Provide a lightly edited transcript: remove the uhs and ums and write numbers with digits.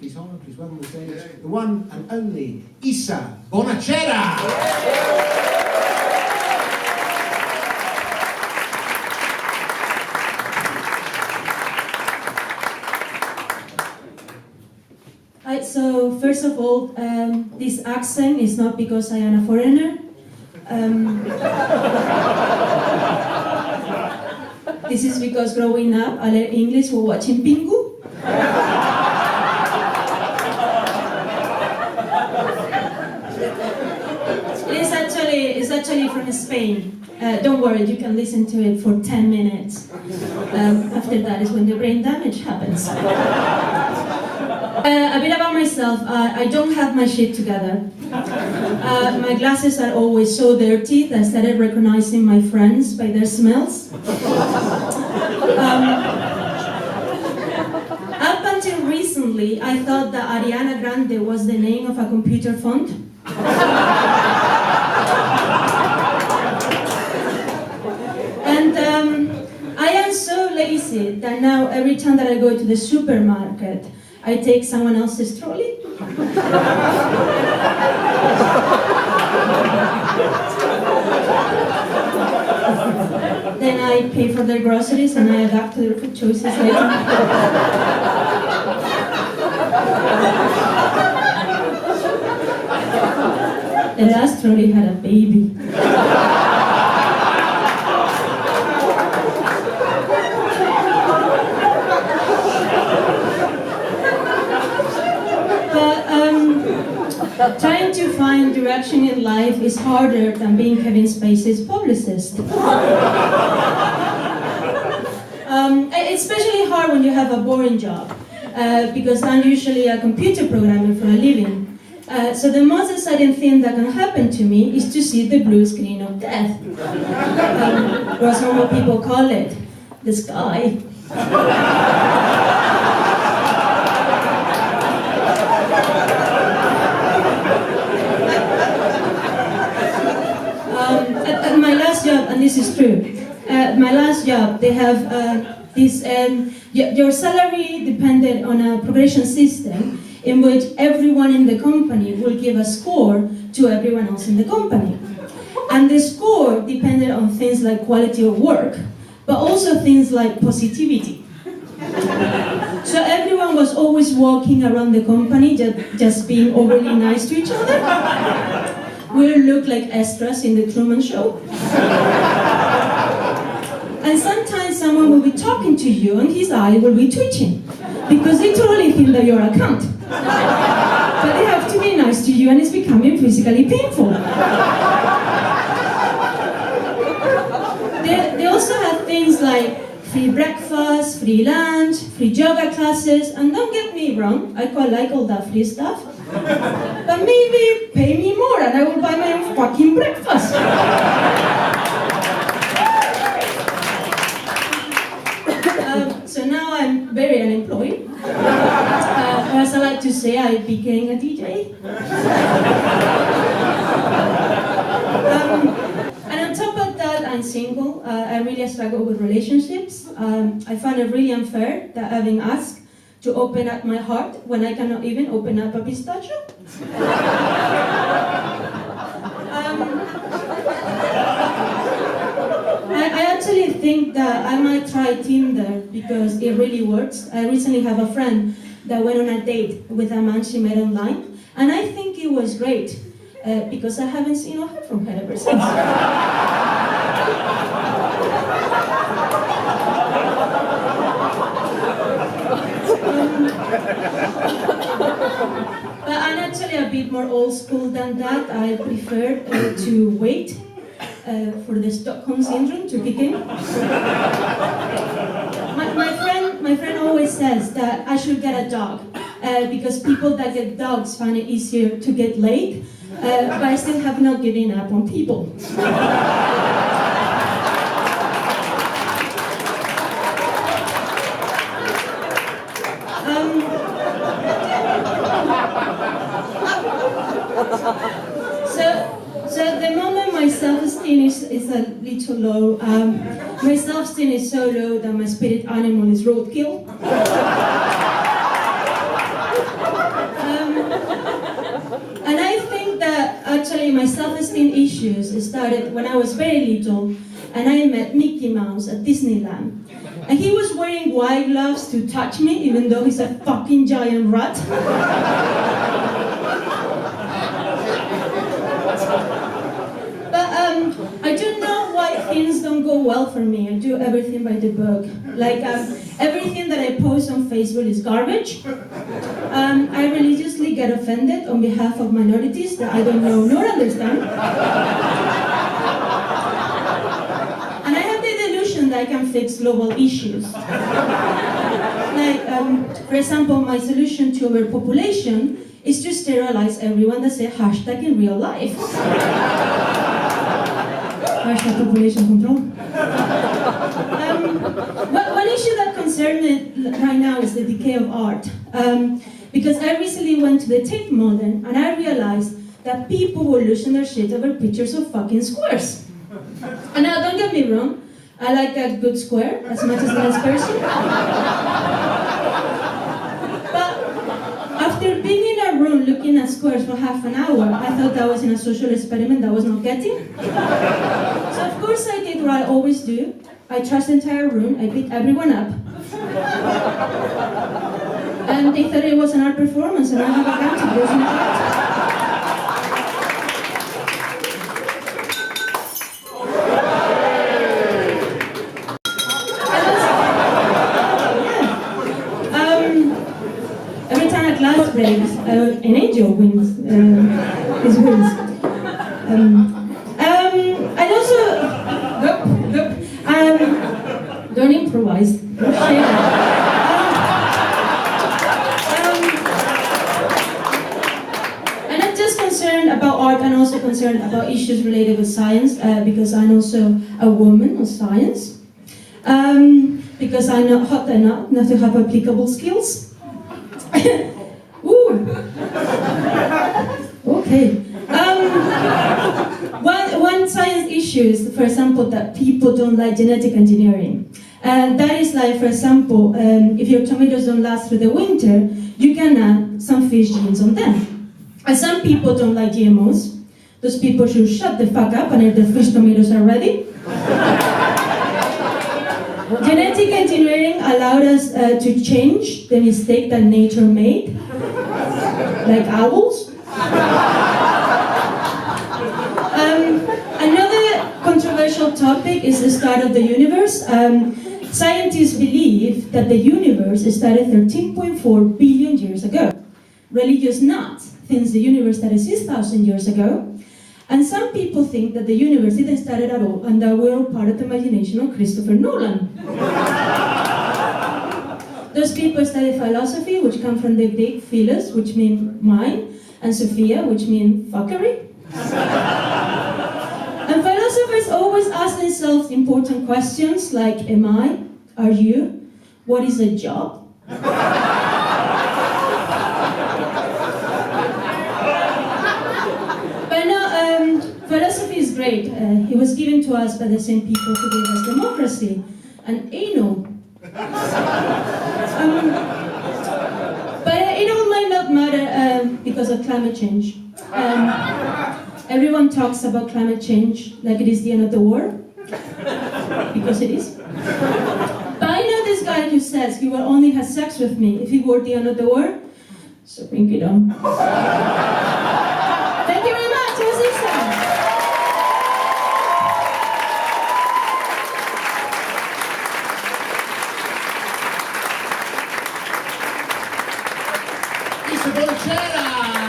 Please honour, please welcome to the stage, the one and only Isa Bonachera! So first of all, this accent is not because I am a foreigner. This is because growing up, I learned English while watching Pingu. It's actually from Spain. Don't worry, you can listen to it for 10 minutes. After that is when the brain damage happens. A bit about myself. I don't have my shit together. My glasses are always so dirty that I started recognizing my friends by their smells. Up until recently, I thought that Ariana Grande was the name of a computer font. And I am so lazy that now every time that I go to the supermarket, I take someone else's trolley. Then I pay for their groceries and I adapt to their food choices later. The last trolley had a baby. Trying to find direction in life is harder than being Kevin Spacey's publicist. It's especially hard when you have a boring job, because I'm usually a computer programmer for a living. So the most exciting thing that can happen to me is to see the blue screen of death. Or as normal people call it, the sky. At my last job, and this is true, my last job, they have this, your salary depended on a progression system in which everyone in the company will give a score to everyone else in the company. And the score depended on things like quality of work, but also things like positivity. So everyone was always walking around the company just being overly nice to each other. We look like extras in the Truman Show. And sometimes someone will be talking to you and his eye will be twitching because they totally think that you're a cunt. But they have to be nice to you and it's becoming physically painful. They also have things like free breakfast, free lunch, free yoga classes, and don't get me wrong, I quite like all that free stuff. But maybe pay me more and I will buy my own fucking breakfast. So now I'm very unemployed. Or as I like to say, I became a DJ. And on top of that, I'm single. I really struggle with relationships. I find it really unfair that I've been asked to open up my heart when I cannot even open up a pistachio. I actually think that I might try Tinder because it really works. I recently have a friend that went on a date with a man she met online, and I think it was great because I haven't seen or heard from her ever since. But I'm actually a bit more old school than that. I prefer to wait for the Stockholm Syndrome to kick in. My friend always says that I should get a dog because people that get dogs find it easier to get laid, but I still have not given up on people. So at the moment my self-esteem is a little low. My self-esteem is so low that my spirit animal is roadkill. actually, my self-esteem issues started when I was very little and I met Mickey Mouse at Disneyland. And he was wearing white gloves to touch me, even though he's a fucking giant rat. But I don't know why things don't go well for me. I do everything by the book. Like, everything that I post on Facebook is garbage. I religiously get offended on behalf of minorities that I don't know nor understand. And I have the delusion that I can fix global issues. Like, for example, my solution to overpopulation is to sterilize everyone that says hashtag in real life. Hashtag population control. One issue that concerns me right now is the decay of art. Because I recently went to the Tate Modern and I realized that people were losing their shit over pictures of fucking squares. And now, don't get me wrong, I like a good square as much as the next person. But after being in a room looking at squares for half an hour, I thought that was in a social experiment that I was not getting. So of course I did what I always do. I trashed the entire room, I beat everyone up. And they thought it was an art performance, and I have a gun to lose my art. Every time a glass breaks, an angel wins his wings. And also, don't improvise. Don't say that. Concerned about art and also concerned about issues related with science because I'm also a woman of science. Because I'm not hot enough not to have applicable skills. Ooh. Okay. One science issue is, for example, that people don't like genetic engineering. That is like, for example, if your tomatoes don't last through the winter, you can add some fish genes on them. And some people don't like GMOs. Those people should shut the fuck up and if the fish tomatoes are ready. Genetic engineering allowed us to change the mistake that nature made, like owls. Another controversial topic is the start of the universe. Scientists believe that the universe started 13.4 billion years ago. Religious nuts thinks the universe started 6,000 years ago, and some people think that the universe didn't start at all and that we're all part of the imagination of Christopher Nolan. Those people study philosophy, which come from the Greek philos, which mean mind, and Sophia, which mean fuckery. And philosophers always ask themselves important questions like, am I? Are you? What is a job? Philosophy is great. It was given to us by the same people who gave us democracy and anal. But anal might not matter because of climate change. Everyone talks about climate change like it is the end of the world, because it is. But I know this guy who says he will only have sex with me if he were the end of the world, so bring it on. Thank you very much. It was Lisa. Bonachera!